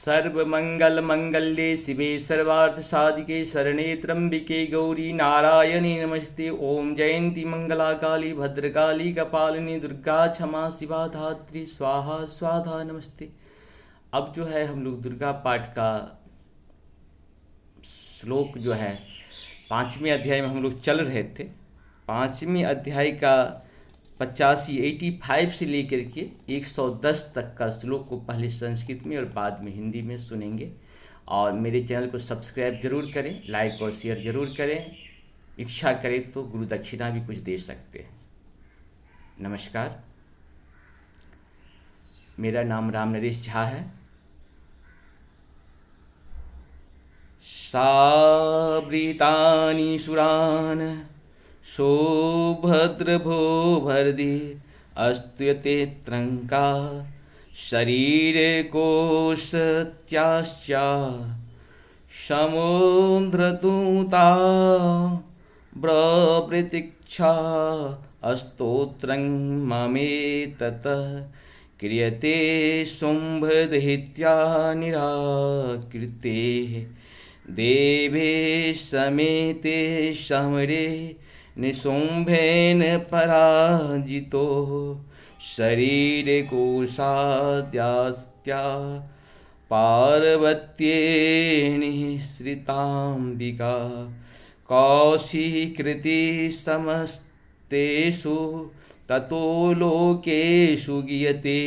सर्वमंगलमंगल्ये शिवे सर्वार्थसाधिके शरणे त्र्यंबिके गौरी नारायणी नमस्ते। ओम जयंती मंगला काली भद्रकाली कपालिनी दुर्गा क्षमा शिवा धात्री स्वाहा स्वाधा नमस्ते। अब जो है हम लोग दुर्गा पाठ का श्लोक जो है 5वें अध्याय में हम लोग चल रहे थे। 5वें अध्याय का 85 से लेकर के 110 तक का श्लोक को पहले संस्कृत में और बाद में हिंदी में सुनेंगे। और मेरे चैनल को सब्सक्राइब जरूर करें, लाइक और शेयर जरूर करें। इच्छा करें तो गुरु दक्षिणा भी कुछ दे सकते हैं। नमस्कार, मेरा नाम राम नरेश झा है। सावृतानि सुरान सौभद्रभो भर्दि अस्तुयते त्रंका शरीरे कोशत्याश्चा समुद्रतुता प्रप्रतीक्षा अस्तोत्रं ममेततः क्रियते शुम्भदहित्या निराकृते देवे समेते समरे निशुम्भेन पराजितो शरीरे कोशाद्यास्त्या पार्वत्येनिःसृताम्बिका कौशीकृति समस्तेषु ततो लोकेषु गीयते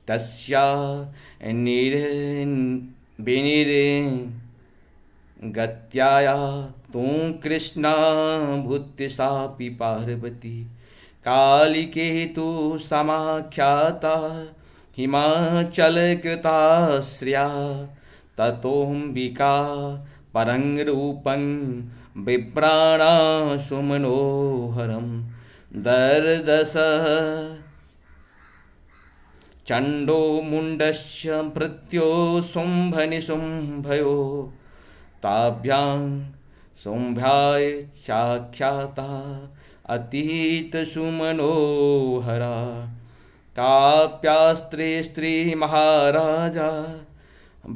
तस्या गत्याया तू कृष्णा भूत्य सापि पार्वती कालिकेतु समाख्याता हिमाचलकृताश्रया ततोऽम्बिका परं रूपं बिभ्राणाशु मनोहरं दर्दश चण्डो मुण्डश्च भृत्यो शुम्भनिशुम्भयो ताभ्यां शुम्भाय चाख्याता अतीतसुमनोहरा काप्यास्त्रे स्त्रीमहाराजा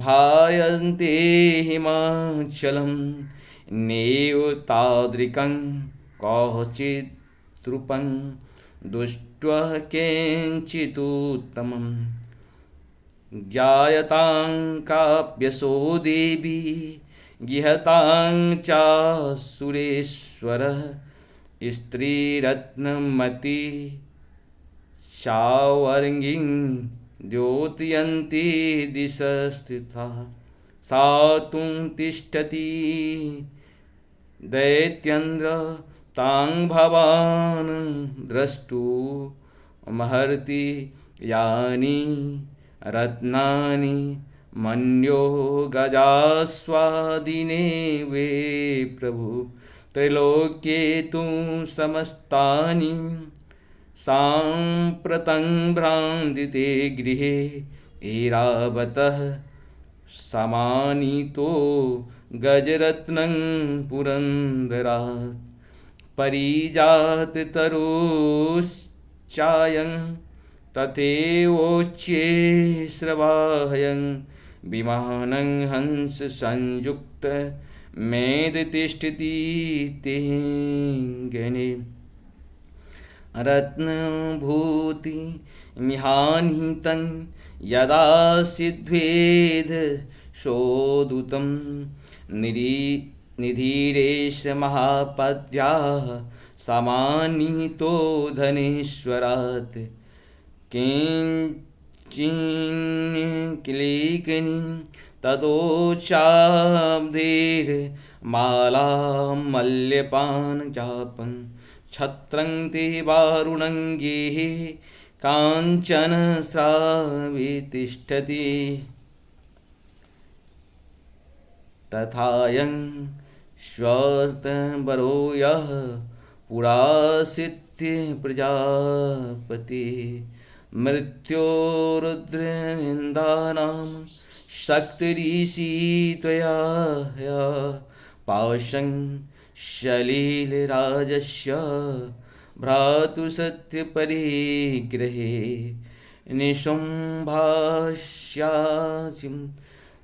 भायन्ते हिमाचलं नैव तादृकं कौचिद्रूपं दृष्ट्वा किञ्चिदुत्तमं ज्ञायतां काव्यसो देवी गिहतां च सुरेश्वरः स्त्रीरत्नमती शावर्ङ्गिं द्योतयन्ती दिशस्थिता सा तु तिष्ठति दैत्येन्द्र तां भवान् द्रष्टुमर्हति यानि रत्नानि मन्यो गजास्वादिने वे प्रभु त्रैलोक्ये तु समस्तानि साम्प्रतं भ्रान्दिते गृहे ऐरावतः समानीतो गजरत्नं पुरन्दरात् परिजाततरुश्चायं तथैवोच्ये श्रवाहयं विमानं हंस संयुक्त मेद तिष्ठति तेऽङ्गने रत्नभूति मिहानितं यदा सिद्ध्वेद शोदुतं निधीरेश महापद्याः समानीतो धनेश्वरात् किंचिन्क्लीकनि ततोचाब्धैर्मालामल्यपानचापं छत्रं ते वारुणङ्गेः काञ्चनस्रावे तिष्ठति तथायं श्वस्तवरो यः पुरासित्य प्रजापति मृत्योरुद्रनिन्दानां शक्तिरीशि त्वया पाशं शलीलराजस्य भ्रातुसत्यपरिग्रहे निशुम्भास्याचिं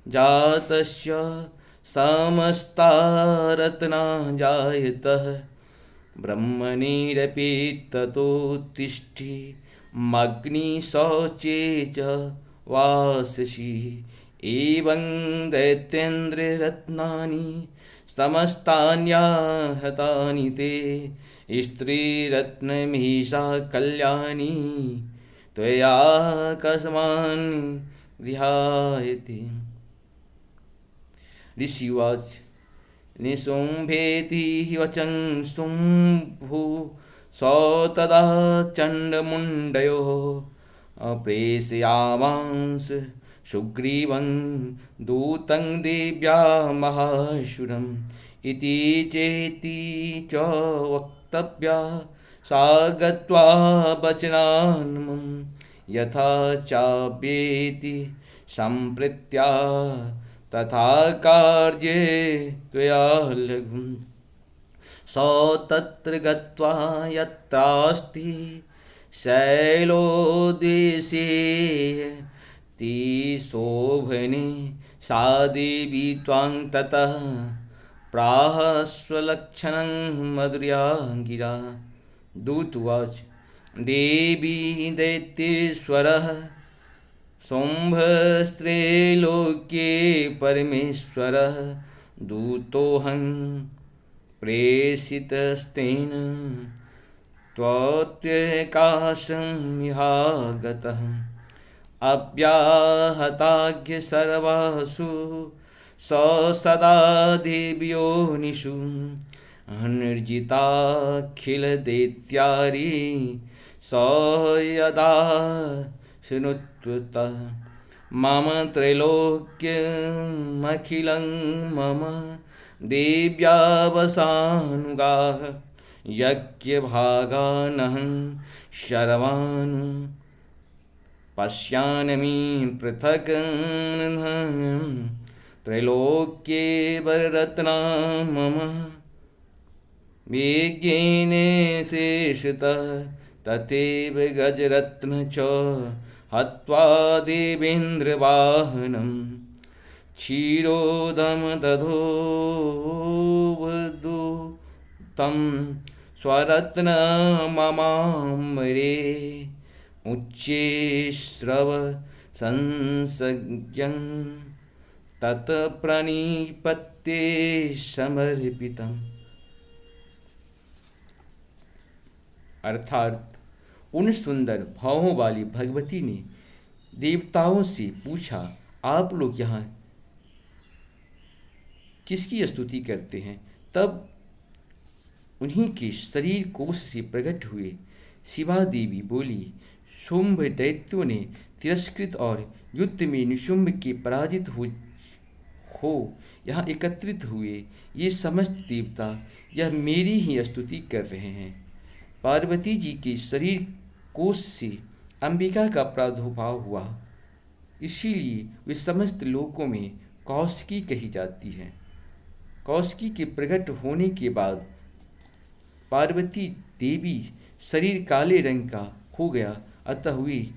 जातस्य समस्ता रत्ना जायतः ब्रह्मणिरपि ततोत्तिष्ठि मग्निशौचे च वाससि एवं दैत्येन्द्ररत्नानि समस्तान्याहतानि ते स्त्रीरत्नमीशा कल्याणी त्वया कस्मान् गृह्यते। ऋषिवाच निशुम्भेति वचं शुम्भु सौ तदा चण्डमुण्डयोः प्रेषयामांस सुग्रीवं दूतं देव्या महाशूरम् इति चेति च वक्तव्या सा गत्वा वचनान्मं यथा चाप्येति सम्प्रीत्या तथा कार्ये त्वया लघुं सौ तत्र गत्वा यत्रास्ति शैलोदेशे शोभने सा देवी त्वां ततः प्राह स्वलक्षणं मधुर्या गिरा। दूतवाच देवी दैत्येश्वरः शुम्भस्त्रैलोक्ये परमेश्वरः दूतोऽहं प्रेषितस्तेन त्वत्प्रकाशमिहागतः अव्याहताख्य सर्वासु सदा देव्योनिषु निर्जिताखिलदैत्यारी स यदा शृणुत्वतः मम त्रैलोक्यमखिलं मम देव्यावसानुगाः यज्ञभागानहं शर्वान् पश्यामि पृथक् त्रैलोक्ये वररत्ना मम वेगेन शेषतः तथैव गजरत्न च हत्वा देवेन्द्रवाहनं क्षीरोदमदधो तं स्वरत्नममाम्बरे उच्चे श्रव संसज्ञं तत्प्रणिपत्ये समर्पितम्। अर्थात उन सुंदर भावों वाली भगवती ने देवताओं से पूछा, आप लोग यहाँ किसकी स्तुति करते हैं? तब उन्हीं के शरीर कोश से प्रकट हुए शिवा देवी बोली, शुंभ दैत्यों ने तिरस्कृत और युद्ध में निशुंभ के पराजित हो यहाँ एकत्रित हुए ये समस्त देवता यह मेरी ही स्तुति कर रहे हैं। पार्वती जी के शरीर कोश से अंबिका का प्रादुर्भाव हुआ, इसीलिए वे समस्त लोकों में कौशिकी कही जाती है। कौशिकी के प्रकट होने के बाद पार्वती देवी शरीर काले रंग का हो गया, अतः वे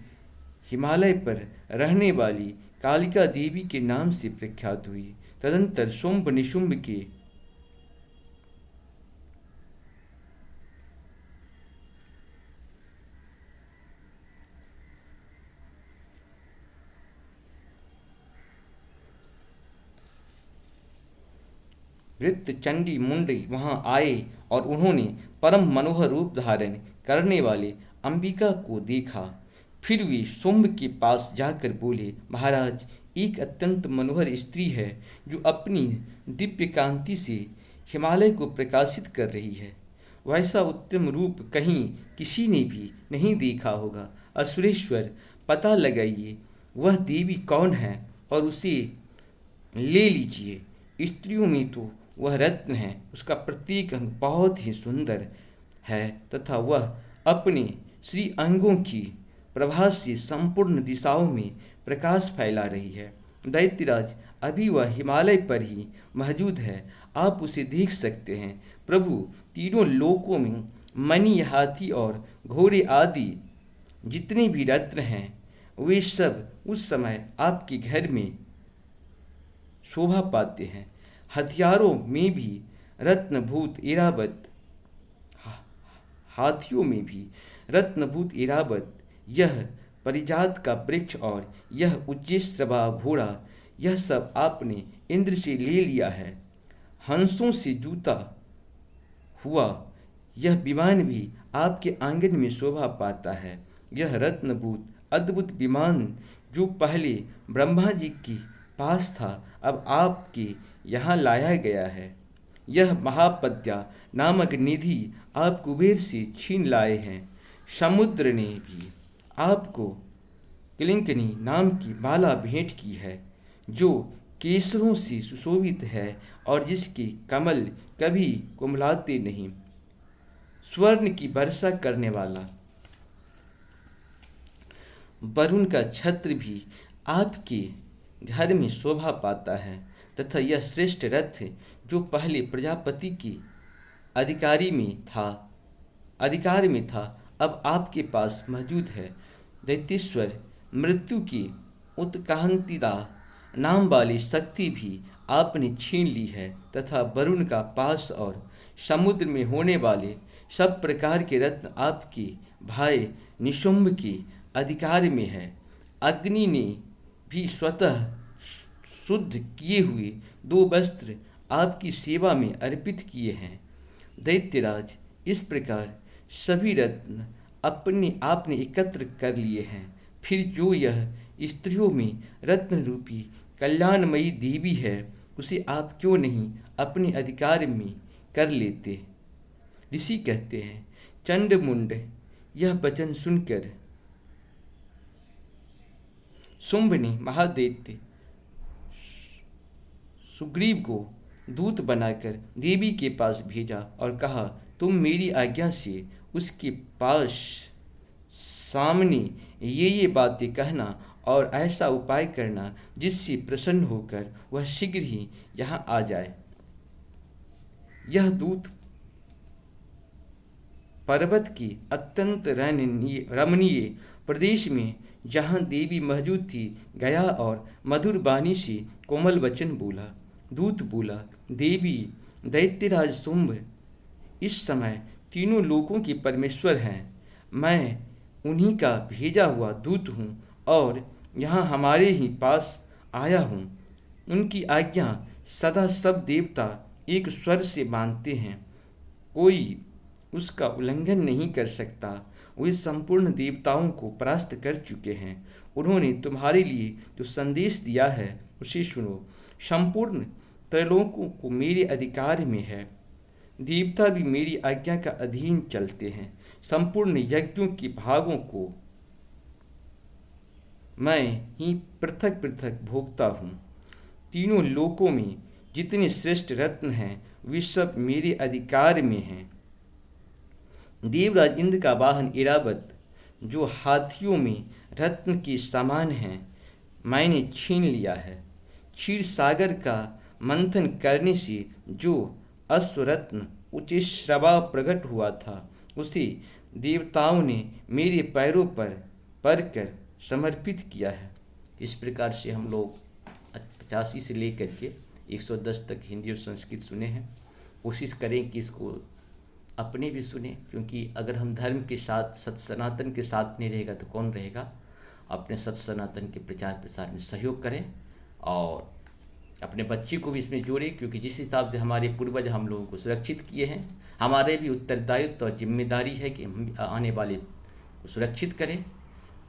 हिमालय पर रहने वाली कालिका देवी के नाम से प्रख्यात हुई। तदंतर शुंभ निशुंभ के वृत्त चंडी मुंडी वहां आए और उन्होंने परम मनोहर रूप धारण करने वाले अंबिका को देखा। फिर वे शुंभ के पास जाकर बोले, महाराज, एक अत्यंत मनोहर स्त्री है जो अपनी दिव्य कांति से हिमालय को प्रकाशित कर रही है। वैसा उत्तम रूप कहीं किसी ने भी नहीं देखा होगा। असुरेश्वर, पता लगाइए वह देवी कौन है और उसे ले लीजिए। स्त्रियों में तो वह रत्न है, उसका प्रत्येक अंग बहुत ही सुंदर है तथा वह अपने श्री अंगों की प्रभा से संपूर्ण दिशाओं में प्रकाश फैला रही है। दैत्यराज, अभी वह हिमालय पर ही मौजूद है, आप उसे देख सकते हैं। प्रभु, तीनों लोकों में मणि, हाथी और घोड़े आदि जितने भी रत्न हैं वे सब उस समय आपके घर में शोभा पाते हैं। हथियारों में भी रत्नभूत ऐरावत, हाथियों में भी रत्नभूत ऐरावत, यह परिजात का वृक्ष और यह उच्चैःश्रवा घोड़ा, यह सब आपने इंद्र से ले लिया है। हंसों से जूता हुआ यह विमान भी आपके आंगन में शोभा पाता है। यह रत्नभूत अद्भुत विमान जो पहले ब्रह्मा जी के पास था, अब आपके यहाँ लाया गया है। यह महापद्या नामक निधि आप कुबेर से छीन लाए हैं। समुद्र ने भी आपको किलिंकनी नाम की माला भेंट की है, जो केसरों से सुशोभित है और जिसके कमल कभी कुमलाते नहीं। स्वर्ण की वर्षा करने वाला वरुण का छत्र भी आपके घर में शोभा पाता है, तथा यह श्रेष्ठ रथ जो पहले प्रजापति के अधिकार में था, अब आपके पास मौजूद है। दैत्येश्वर मृत्यु की उत्क्रांतिदा नाम वाली शक्ति भी आपने छीन ली है, तथा वरुण का पास और समुद्र में होने वाले सब प्रकार के रत्न आपके भाई निशुंभ के अधिकार में है। अग्नि ने भी स्वतः शुद्ध किए हुए 2 वस्त्र आपकी सेवा में अर्पित किए हैं। दैत्यराज, इस प्रकार सभी रत्न आपने एकत्र कर लिए हैं। फिर जो यह स्त्रियों में रत्न रूपी कल्याणमयी देवी है, उसे आप क्यों नहीं अपने अधिकार में कर लेते। ऋषि कहते हैं, चंडमुंड यह वचन सुनकर शुंभ ने महादैत्य सुग्रीव को दूत बनाकर देवी के पास भेजा और कहा, तुम मेरी आज्ञा से उसके पास सामने ये बातें कहना और ऐसा उपाय करना जिससे प्रसन्न होकर वह शीघ्र ही यहाँ आ जाए। यह दूत पर्वत की अत्यंत रमणीय प्रदेश में जहाँ देवी मौजूद थी गया और मधुर वाणी से कोमल वचन बोला। दूत बोला, देवी दैत्यराज शुंभ इस समय तीनों लोकों के परमेश्वर हैं। मैं उन्हीं का भेजा हुआ दूत हूँ और यहाँ हमारे ही पास आया हूँ। उनकी आज्ञा सदा सब देवता एक स्वर से मानते हैं, कोई उसका उल्लंघन नहीं कर सकता। वे संपूर्ण देवताओं को परास्त कर चुके हैं। उन्होंने तुम्हारे लिए जो संदेश दिया है उसे सुनो। संपूर्ण त्रैलोकों को मेरे अधिकार में है। देवता भी मेरी आज्ञा का अधीन चलते हैं। संपूर्ण यज्ञों के भागों को मैं ही पृथक पृथक भोगता हूँ। तीनों लोकों में जितने श्रेष्ठ रत्न हैं वे सब मेरे अधिकार में हैं। देवराज इंद्र का वाहन ऐरावत, जो हाथियों में रत्न के समान है, मैंने छीन लिया है। क्षीर सागर का मंथन करने से जो अश्वरत्न उच्चैःश्रवा प्रकट हुआ था, उसे देवताओं ने मेरे पैरों पर पड़कर समर्पित किया है। इस प्रकार से हम लोग 85 से लेकर के 110 तक हिंदी और संस्कृत सुने हैं। कोशिश करें कि इसको अपने भी सुने, क्योंकि अगर हम धर्म के साथ सत सनातन के साथ नहीं रहेगा तो कौन रहेगा। अपने सत सनातन के प्रचार प्रसार में सहयोग करें और अपने बच्चे को भी इसमें जोड़ें, क्योंकि जिस हिसाब से हमारे पूर्वज हम लोगों को सुरक्षित किए हैं, हमारे भी उत्तरदायित्व और जिम्मेदारी है कि हम आने वाले को सुरक्षित करें।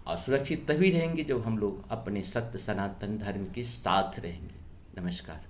और सुरक्षित तभी रहेंगे जब हम लोग अपने सत्य सनातन धर्म के साथ रहेंगे। नमस्कार।